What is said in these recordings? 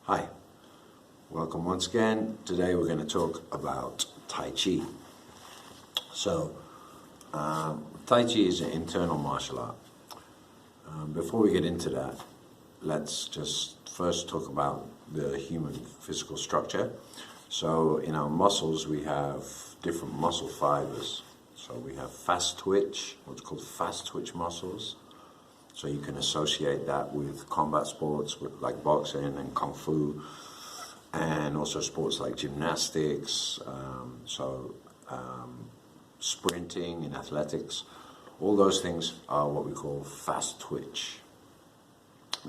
Hi, welcome once again. Today we're going to talk about Tai Chi. So, Tai Chi is an internal martial art. Before we get into that, let's just first talk about the human physical structure. So in our muscles we have different muscle fibers. So we have fast twitch, what's called fast twitch muscles. So you can associate that with combat sports like boxing and kung fu, and also sports like gymnastics, sprinting and athletics. All those things are what we call fast twitch.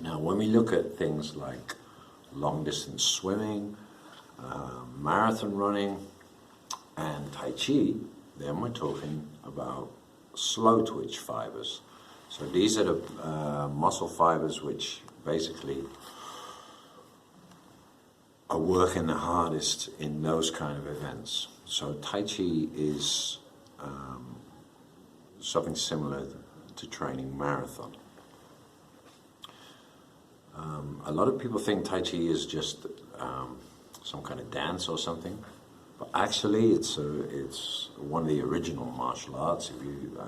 Now when we look at things like long distance swimming, marathon running, and Tai Chi, then we're talking about slow twitch fibers. So these are the muscle fibers which basically are working the hardest in those kind of events. So Tai Chi is something similar to training marathon. A lot of people think Tai Chi is just some kind of dance or something, but actually it's one of the original martial arts. If you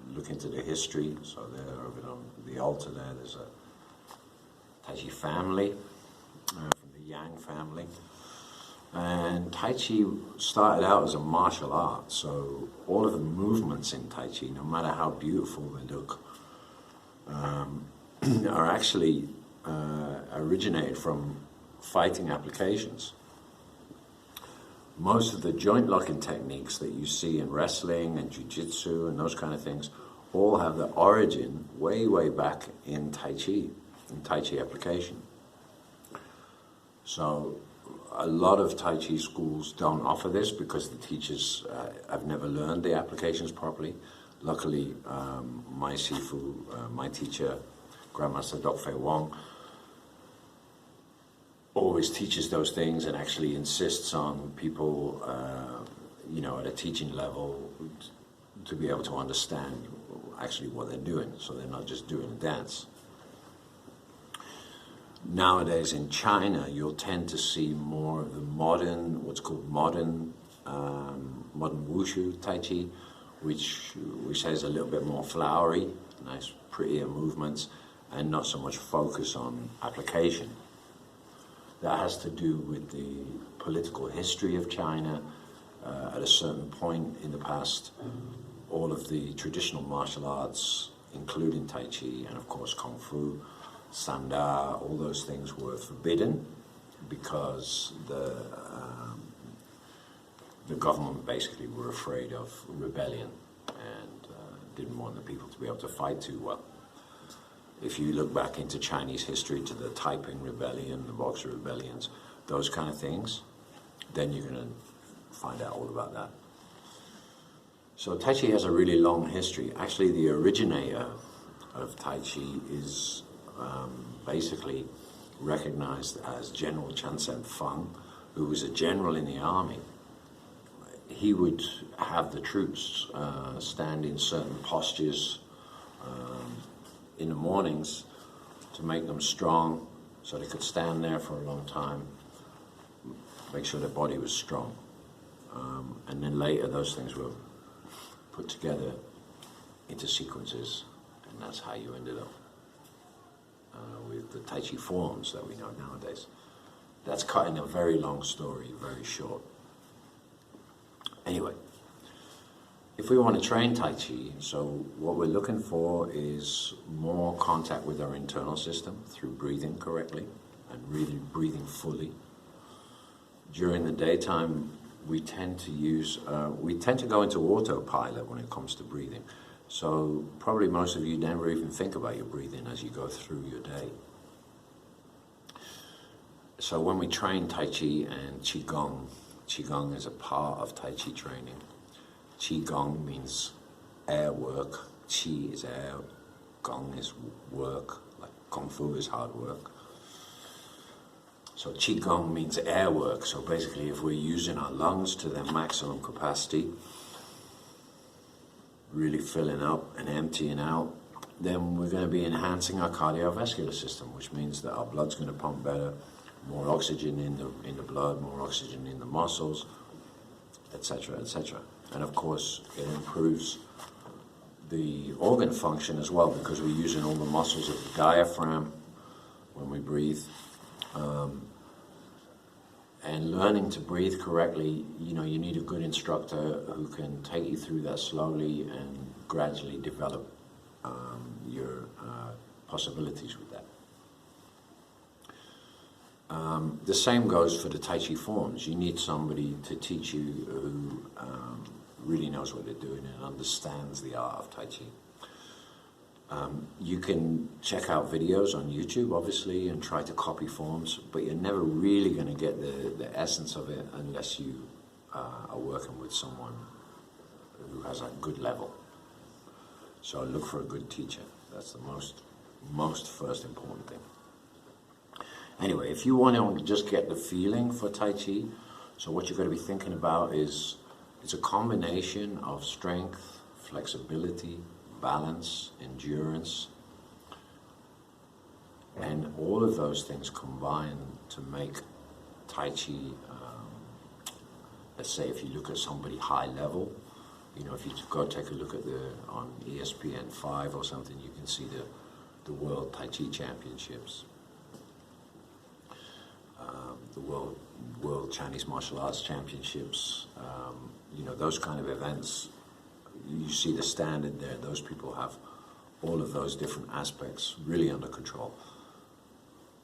look into the history, so there over on the altar there's a Tai Chi family from the Yang family, and Tai Chi started out as a martial art. So all of the movements in Tai Chi, no matter how beautiful they look, are actually originated from fighting applications. Most of the joint locking techniques that you see in wrestling and jiu-jitsu and those kind of things all have the origin way back in Tai Chi application. So a lot of Tai Chi schools don't offer this because the teachers have never learned the applications properly. Luckily, my sifu, my teacher, Grandmaster Dok Fei Wong, always teaches those things and actually insists on people, at a teaching level to be able to understand actually what they're doing, so they're not just doing a dance. Nowadays in China, you'll tend to see more of the modern, what's called modern wushu Tai Chi, which has a little bit more flowery, nice, prettier movements, and not so much focus on application. That has to do with the political history of China. At a certain point in the past, all of the traditional martial arts, including Tai Chi and of course Kung Fu, Sanda, all those things were forbidden because the government basically were afraid of rebellion and didn't want the people to be able to fight too well. If you look back into Chinese history, to the Taiping Rebellion, the Boxer Rebellions, those kind of things, then you're going to find out all about that. So Tai Chi has a really long history. Actually, the originator of Tai Chi is basically recognized as General Chan Sen Feng, who was a general in the army. He would have the troops stand in certain postures in the mornings to make them strong, so they could stand there for a long time, make sure their body was strong. And then later those things were put together into sequences, and that's how you ended up with the Tai Chi forms that we know nowadays. That's cutting a very long story very short. Anyway, if we want to train Tai Chi, so what we're looking for is more contact with our internal system through breathing correctly and really breathing fully. During the daytime, we tend to go into autopilot when it comes to breathing. So probably most of you never even think about your breathing as you go through your day. So when we train Tai Chi and Qigong is a part of Tai Chi training. Qigong means air work. Qi is air, Gong is work, like Kung Fu is hard work. So Qigong means air work. So basically if we're using our lungs to their maximum capacity, really filling up and emptying out, then we're going to be enhancing our cardiovascular system, which means that our blood's going to pump better, more oxygen in the blood, more oxygen in the muscles, etc., etc. And of course, it improves the organ function as well, because we're using all the muscles of the diaphragm when we breathe. And learning to breathe correctly, you know, you need a good instructor who can take you through that slowly and gradually develop your possibilities with that. The same goes for the Tai Chi forms. You need somebody to teach you who really knows what they're doing and understands the art of Tai Chi. You can check out videos on YouTube, obviously, and try to copy forms, but you're never really going to get the essence of it unless you are working with someone who has a good level. So look for a good teacher. That's the most first important thing. Anyway, if you want to just get the feeling for Tai Chi, so what you're going to be thinking about is it's a combination of strength, flexibility, balance, endurance, and all of those things combine to make Tai Chi, let's say if you look at somebody high level, you know, if you go take a look at on ESPN 5 or something, you can see the World Tai Chi Championships, the World Chinese Martial Arts Championships, you know, those kind of events. You see the standard there. Those people have all of those different aspects really under control.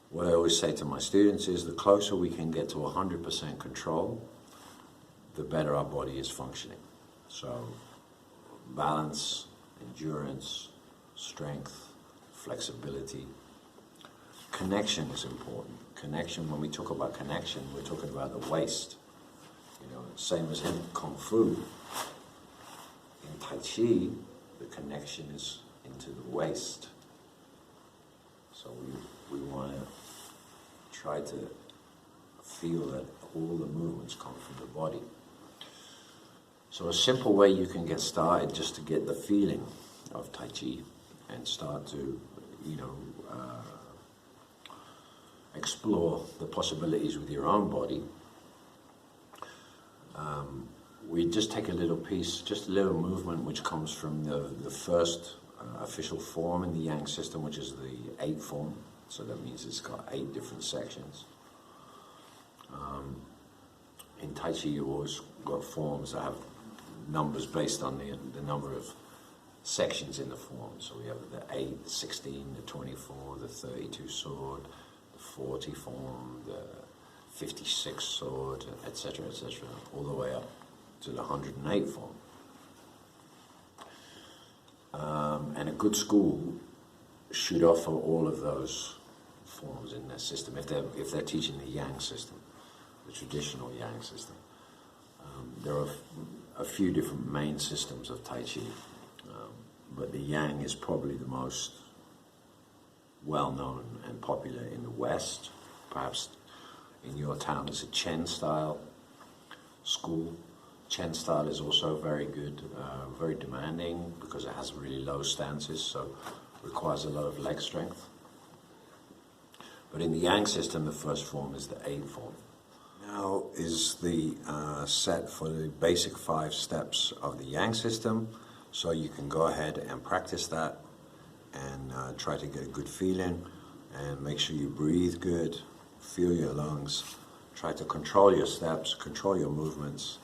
What I always say to my students is the closer we can get to 100% control, the better our body is functioning. So balance, endurance, strength, flexibility. Connection is important. Connection, when we talk about connection, we're talking about the waist. You know, same as in Kung Fu. In Tai Chi, the connection is into the waist. So we want to try to feel that all the movements come from the body. So a simple way you can get started just to get the feeling of Tai Chi and start to, you know, explore the possibilities with your own body. We just take a little piece, just a little movement which comes from the first official form in the Yang system, which is the 8 form. So that means it's got 8 different sections. In Tai Chi, you've always got forms that have numbers based on the number of sections in the form. So we have the 8, the 16, the 24, the 32 sword, the 40 form, the 56 sword, etc., all the way up to the 108 form. And a good school should offer all of those forms in their system if they're teaching the Yang system, the traditional Yang system. There are a few different main systems of Tai Chi, but the Yang is probably the most well-known and popular in the West. Perhaps in your town it's a Chen style school. Chen style is also very good, very demanding because it has really low stances, so requires a lot of leg strength. But in the Yang system, the first form is the 8 form. Now is the set for the basic 5 steps of the Yang system, so you can go ahead and practice that and try to get a good feeling and make sure you breathe good, feel your lungs, try to control your steps, control your movements,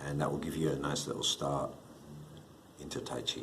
and that will give you a nice little start into Tai Chi.